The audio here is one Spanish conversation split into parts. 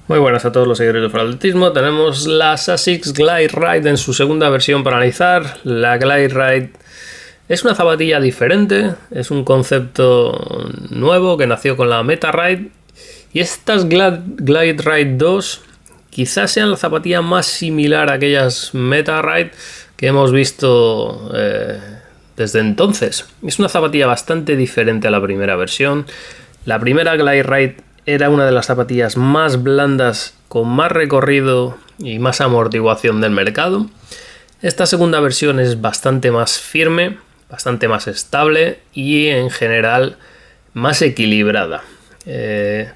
Muy buenas a todos los seguidores de atletismo. Tenemos la ASICS Glide Ride en su segunda versión para analizar. La Glide Ride es una zapatilla diferente, es un concepto nuevo que nació con la Meta Ride. Y estas Glide Ride 2 quizás sean la zapatilla más similar a aquellas Meta Ride que hemos visto desde entonces. Es una zapatilla bastante diferente a la primera versión. La primera Glide Ride era una de las zapatillas más blandas, con más recorrido y más amortiguación del mercado. Esta segunda versión es bastante más firme, bastante más estable y en general más equilibrada. Es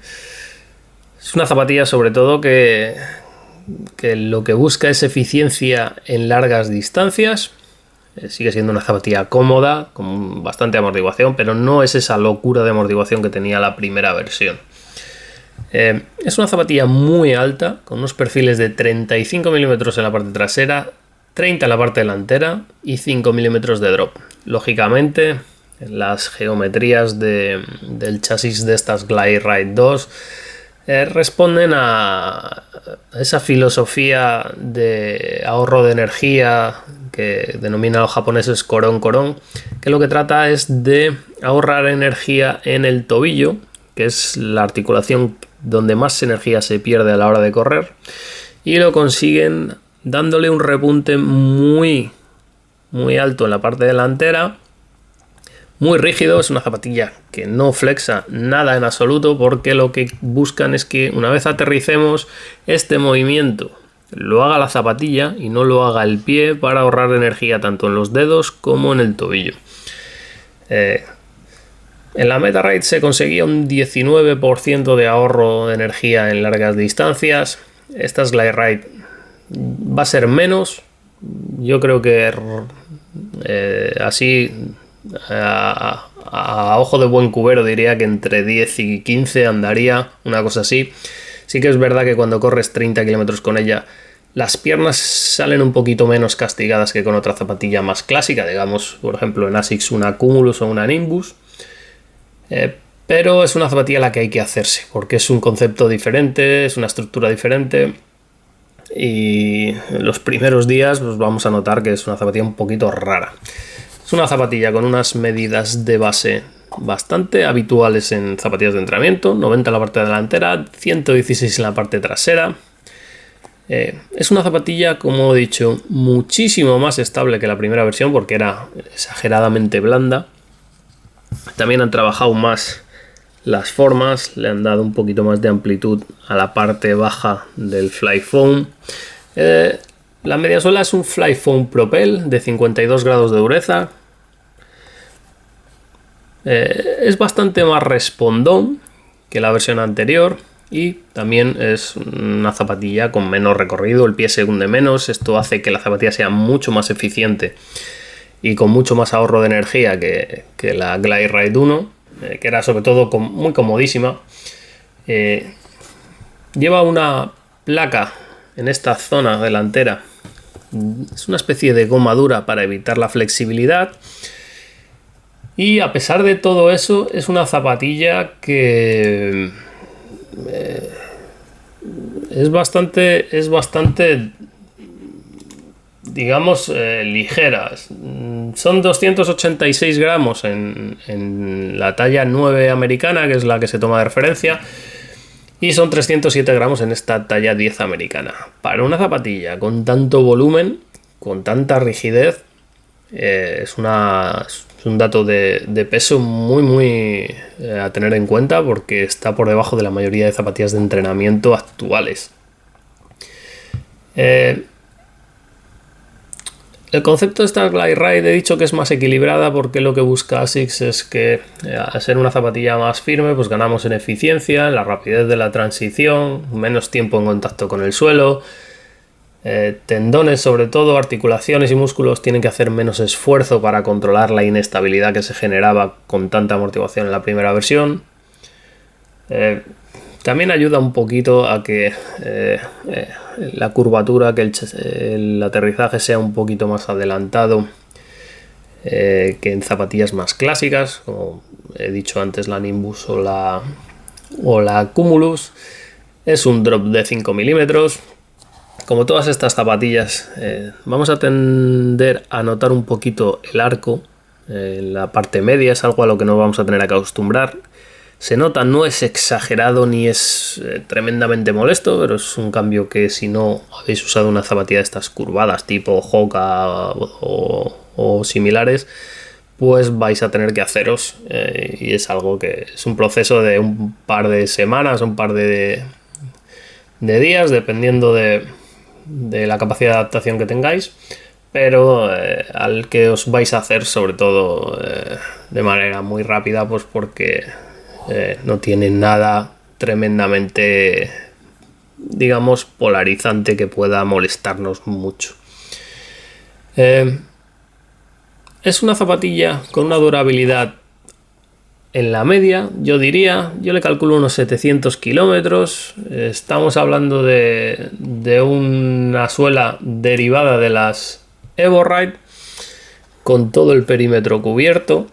una zapatilla sobre todo que lo que busca es eficiencia en largas distancias. Sigue siendo una zapatilla cómoda, con bastante amortiguación, pero no es esa locura de amortiguación que tenía la primera versión. Es una zapatilla muy alta, con unos perfiles de 35 milímetros en la parte trasera, 30 en la parte delantera y 5 milímetros de drop. Lógicamente, las geometrías del chasis de estas Glide Ride 2 responden a esa filosofía de ahorro de energía que denominan los japoneses koron, que lo que trata es de ahorrar energía en el tobillo, que es la articulación donde más energía se pierde a la hora de correr, y lo consiguen dándole un repunte muy alto en la parte delantera, muy rígido. Es una zapatilla que no flexa nada en absoluto, porque lo que buscan es que una vez aterricemos, este movimiento lo haga la zapatilla y no lo haga el pie, para ahorrar energía tanto en los dedos como en el tobillo. En la Meta Ride se conseguía un 19% de ahorro de energía en largas distancias. Estas Glide Ride va a ser menos. Yo creo que así a ojo de buen cubero diría que entre 10 y 15 andaría, una cosa así. Sí que es verdad que cuando corres 30 kilómetros con ella, las piernas salen un poquito menos castigadas que con otra zapatilla más clásica, digamos, por ejemplo en ASICS una Cumulus o una Nimbus. Pero es una zapatilla a la que hay que hacerse, porque es un concepto diferente, es una estructura diferente, y en los primeros días pues vamos a notar que es una zapatilla un poquito rara. Es una zapatilla con unas medidas de base bastante habituales en zapatillas de entrenamiento: 90 en la parte delantera, 116 en la parte trasera. Es una zapatilla, como he dicho, muchísimo más estable que la primera versión, porque era exageradamente blanda. También han trabajado más las formas, le han dado un poquito más de amplitud a la parte baja del Fly Foam. La mediasuela es un Fly Foam Propel de 52 grados de dureza. Es bastante más respondón que la versión anterior, y también es una zapatilla con menos recorrido, el pie se hunde menos. Esto hace que la zapatilla sea mucho más eficiente y con mucho más ahorro de energía que la Glide Ride 1, que era sobre todo muy comodísima. Lleva una placa en esta zona delantera, es una especie de goma dura para evitar la flexibilidad, y a pesar de todo eso es una zapatilla que es bastante digamos ligera. Son 286 gramos en la talla 9 americana, que es la que se toma de referencia, y son 307 gramos en esta talla 10 americana. Para una zapatilla con tanto volumen, con tanta rigidez, es un dato de peso muy a tener en cuenta, porque está por debajo de la mayoría de zapatillas de entrenamiento actuales. El concepto de esta Glide Ride he dicho que es más equilibrada, porque lo que busca ASICS es que, al ser una zapatilla más firme, pues ganamos en eficiencia, en la rapidez de la transición, menos tiempo en contacto con el suelo. Tendones, sobre todo, articulaciones y músculos tienen que hacer menos esfuerzo para controlar la inestabilidad que se generaba con tanta amortiguación en la primera versión. También ayuda un poquito a que la curvatura, que el aterrizaje sea un poquito más adelantado que en zapatillas más clásicas, como he dicho antes, la Nimbus o la Cumulus. Es un drop de 5 milímetros. Como todas estas zapatillas, vamos a tender a notar un poquito el arco en la parte media. Es algo a lo que nos vamos a tener que acostumbrar. Se nota, no es exagerado ni es tremendamente molesto, pero es un cambio que si no habéis usado una zapatilla de estas curvadas tipo Hoka o similares, pues vais a tener que haceros, y es algo que es un proceso de un par de semanas, un par de días, dependiendo de la capacidad de adaptación que tengáis, pero al que os vais a hacer sobre todo de manera muy rápida, pues porque no tiene nada tremendamente, digamos, polarizante que pueda molestarnos mucho. Es una zapatilla con una durabilidad en la media, yo le calculo unos 700 kilómetros. Estamos hablando de una suela derivada de las EvoRide, con todo el perímetro cubierto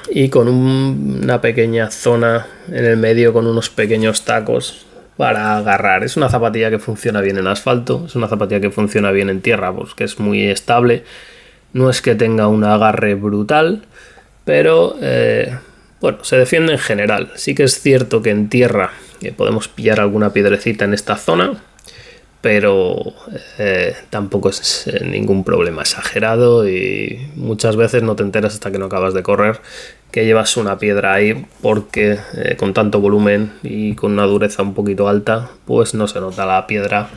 y con una pequeña zona en el medio con unos pequeños tacos para agarrar. Es una zapatilla que funciona bien en asfalto, es una zapatilla que funciona bien en tierra, pues que es muy estable. No es que tenga un agarre brutal, pero bueno, se defiende en general. Sí que es cierto que en tierra podemos pillar alguna piedrecita en esta zona, pero tampoco es ningún problema exagerado, y muchas veces no te enteras hasta que no acabas de correr que llevas una piedra ahí, porque con tanto volumen y con una dureza un poquito alta, pues no se nota la piedra.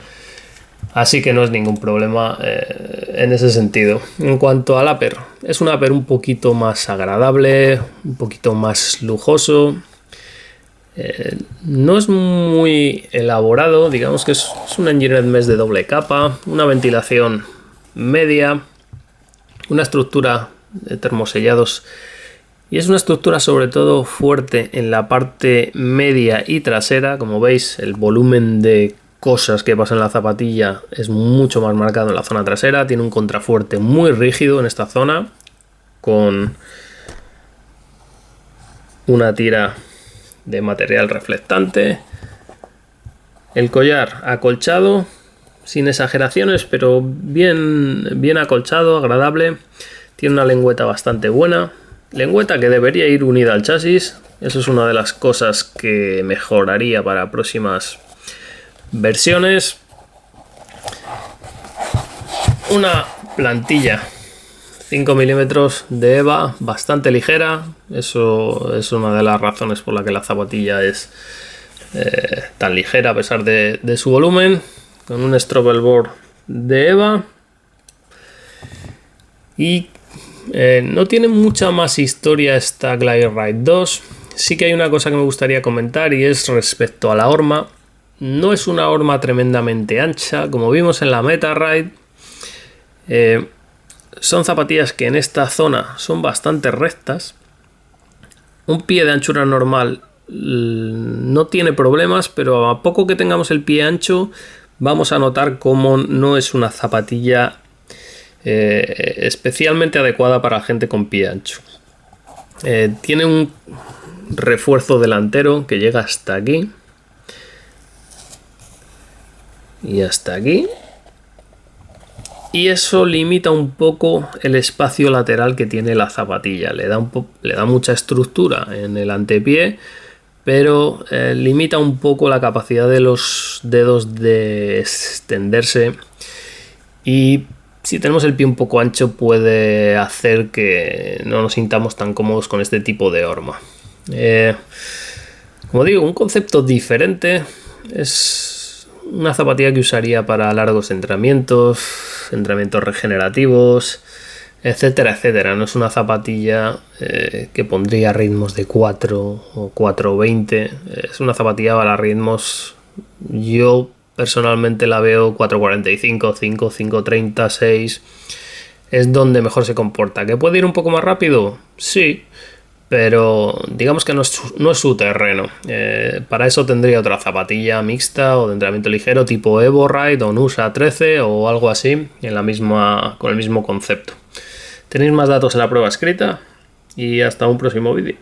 Así que no es ningún problema en ese sentido. En cuanto al upper, es un upper un poquito más agradable, un poquito más lujoso. No es muy elaborado, digamos que es un engineered mesh de doble capa, una ventilación media, una estructura de termosellados, y es una estructura sobre todo fuerte en la parte media y trasera. Como veis, el volumen de cosas que pasan en la zapatilla es mucho más marcado en la zona trasera. Tiene un contrafuerte muy rígido en esta zona, con una tira de material reflectante. El collar acolchado, sin exageraciones, pero bien acolchado, agradable. Tiene una lengüeta bastante buena, lengüeta que debería ir unida al chasis. Eso es una de las cosas que mejoraría para próximas versiones. Una plantilla 5 milímetros de EVA bastante ligera. Eso es una de las razones por la que la zapatilla es tan ligera a pesar de su volumen, con un Strobel board de EVA. Y no tiene mucha más historia esta Glide Ride 2. Sí que hay una cosa que me gustaría comentar, y es respecto a la horma. No es una horma tremendamente ancha, como vimos en la Meta Ride. Son zapatillas que en esta zona son bastante rectas. Un pie de anchura normal no tiene problemas, pero a poco que tengamos el pie ancho vamos a notar cómo no es una zapatilla especialmente adecuada para gente con pie ancho. Tiene un refuerzo delantero que llega hasta aquí y hasta aquí, y eso limita un poco el espacio lateral que tiene la zapatilla. Le da mucha estructura en el antepié, pero limita un poco la capacidad de los dedos de extenderse, y si tenemos el pie un poco ancho puede hacer que no nos sintamos tan cómodos con este tipo de horma. Como digo, un concepto diferente. Es una zapatilla que usaría para largos entrenamientos regenerativos, etcétera, etcétera. No es una zapatilla que pondría ritmos de 4 o 4.20. Es una zapatilla para ritmos, yo personalmente la veo 4.45, 5, 5.30, 6. Es donde mejor se comporta. ¿Que puede ir un poco más rápido? Sí, pero digamos que no es su terreno. Para eso tendría otra zapatilla mixta o de entrenamiento ligero tipo EvoRide o Nusa 13 o algo así, con el mismo concepto. Tenéis más datos en la prueba escrita, y hasta un próximo vídeo.